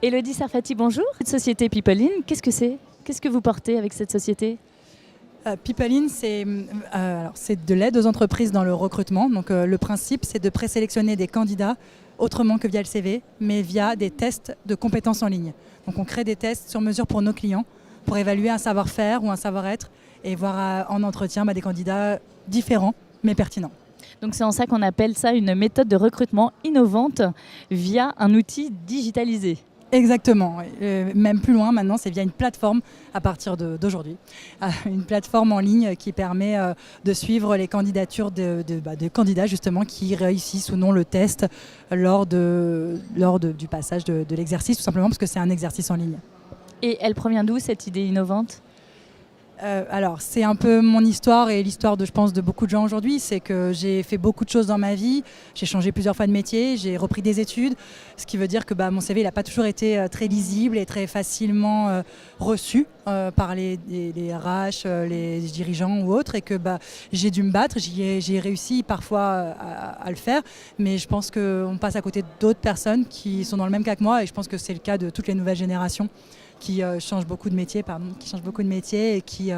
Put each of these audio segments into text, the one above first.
Élodie Sarfati, bonjour. Cette société Peoplein, qu'est-ce que c'est? Qu'est-ce que vous portez avec cette société? Peoplein, c'est de l'aide aux entreprises dans le recrutement. Donc, le principe, c'est de présélectionner des candidats autrement que via le CV, mais via des tests de compétences en ligne. Donc, on crée des tests sur mesure pour nos clients pour évaluer un savoir-faire ou un savoir-être et voir en entretien des candidats différents mais pertinents. Donc c'est en ça qu'on appelle ça une méthode de recrutement innovante via un outil digitalisé. Exactement, même plus loin maintenant, c'est via une plateforme à partir d'aujourd'hui. Une plateforme en ligne qui permet de suivre les candidatures de candidats justement qui réussissent ou non le test lors du passage de l'exercice, tout simplement parce que c'est un exercice en ligne. Et elle provient d'où cette idée innovante ? Alors, c'est un peu mon histoire et l'histoire je pense, de beaucoup de gens aujourd'hui. C'est que j'ai fait beaucoup de choses dans ma vie. J'ai changé plusieurs fois de métier, j'ai repris des études. Ce qui veut dire que mon CV n'a pas toujours été très lisible et très facilement reçu par les RH, les dirigeants ou autres. Et que j'ai dû me battre. J'ai réussi parfois à le faire. Mais je pense qu'on passe à côté d'autres personnes qui sont dans le même cas que moi. Et je pense que c'est le cas de toutes les nouvelles générations qui changent beaucoup de métiers, et qui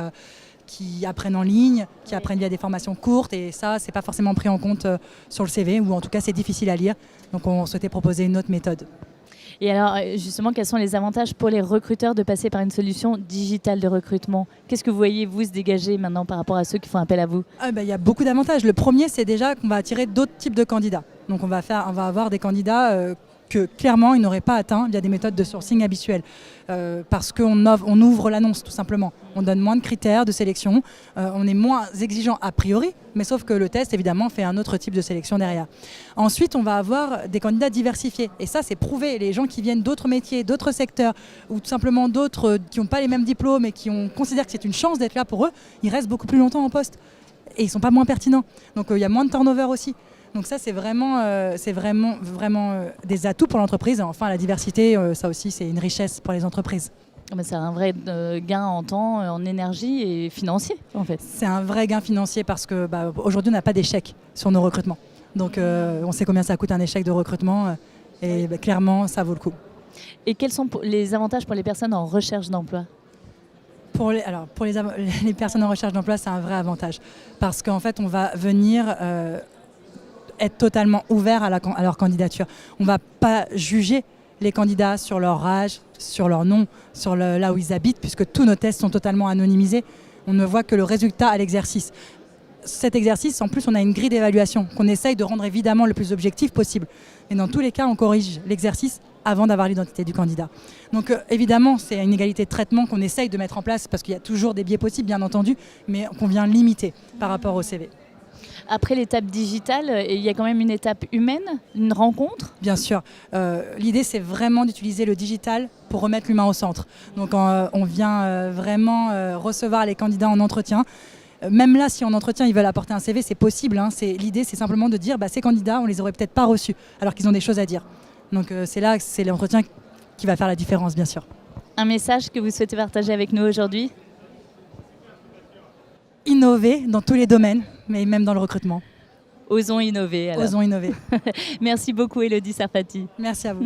apprennent en ligne, qui apprennent via des formations courtes. Et ça, c'est pas forcément pris en compte sur le CV, ou en tout cas, c'est difficile à lire. Donc, on souhaitait proposer une autre méthode. Et alors, justement, quels sont les avantages pour les recruteurs de passer par une solution digitale de recrutement? Qu'est-ce que vous voyez, vous, se dégager maintenant par rapport à ceux qui font appel à vous? Il y a beaucoup d'avantages. Le premier, c'est déjà qu'on va attirer d'autres types de candidats. Donc, on va avoir des candidats que clairement ils n'auraient pas atteint via des méthodes de sourcing habituelles. Parce qu'on ouvre l'annonce tout simplement. On donne moins de critères de sélection, on est moins exigeant a priori, mais sauf que le test évidemment fait un autre type de sélection derrière. Ensuite, on va avoir des candidats diversifiés. Et ça, c'est prouvé. Les gens qui viennent d'autres métiers, d'autres secteurs, ou tout simplement d'autres qui n'ont pas les mêmes diplômes et qui considèrent que c'est une chance d'être là pour eux, ils restent beaucoup plus longtemps en poste. Et ils ne sont pas moins pertinents. Donc il y a moins de turnover aussi. Donc ça, c'est vraiment des atouts pour l'entreprise. Et enfin, la diversité, ça aussi, c'est une richesse pour les entreprises. C'est un vrai gain en temps, en énergie et financier, en fait. C'est un vrai gain financier parce que aujourd'hui, on n'a pas d'échec sur nos recrutements. Donc, on sait combien ça coûte un échec de recrutement. Et clairement, ça vaut le coup. Et quels sont les avantages pour les personnes en recherche d'emploi ? Pour les personnes en recherche d'emploi, c'est un vrai avantage. Parce qu'en fait, on va venir être totalement ouvert à leur candidature. On ne va pas juger les candidats sur leur âge, sur leur nom, sur là où ils habitent, puisque tous nos tests sont totalement anonymisés. On ne voit que le résultat à l'exercice. Cet exercice, en plus, on a une grille d'évaluation qu'on essaye de rendre évidemment le plus objectif possible. Et dans tous les cas, on corrige l'exercice avant d'avoir l'identité du candidat. Donc évidemment, c'est une égalité de traitement qu'on essaye de mettre en place, parce qu'il y a toujours des biais possibles, bien entendu, mais qu'on vient limiter par rapport au CV. Après l'étape digitale, il y a quand même une étape humaine, une rencontre? Bien sûr. L'idée, c'est vraiment d'utiliser le digital pour remettre l'humain au centre. Donc on vient vraiment recevoir les candidats en entretien. Même là, si en entretien, ils veulent apporter un CV, c'est possible. L'idée, c'est simplement de dire ces candidats, on les aurait peut-être pas reçus, alors qu'ils ont des choses à dire. Donc c'est l'entretien qui va faire la différence, bien sûr. Un message que vous souhaitez partager avec nous aujourd'hui? Innover dans tous les domaines, mais même dans le recrutement. Osons innover. Alors. Osons innover. Merci beaucoup, Élodie Sarfati. Merci à vous.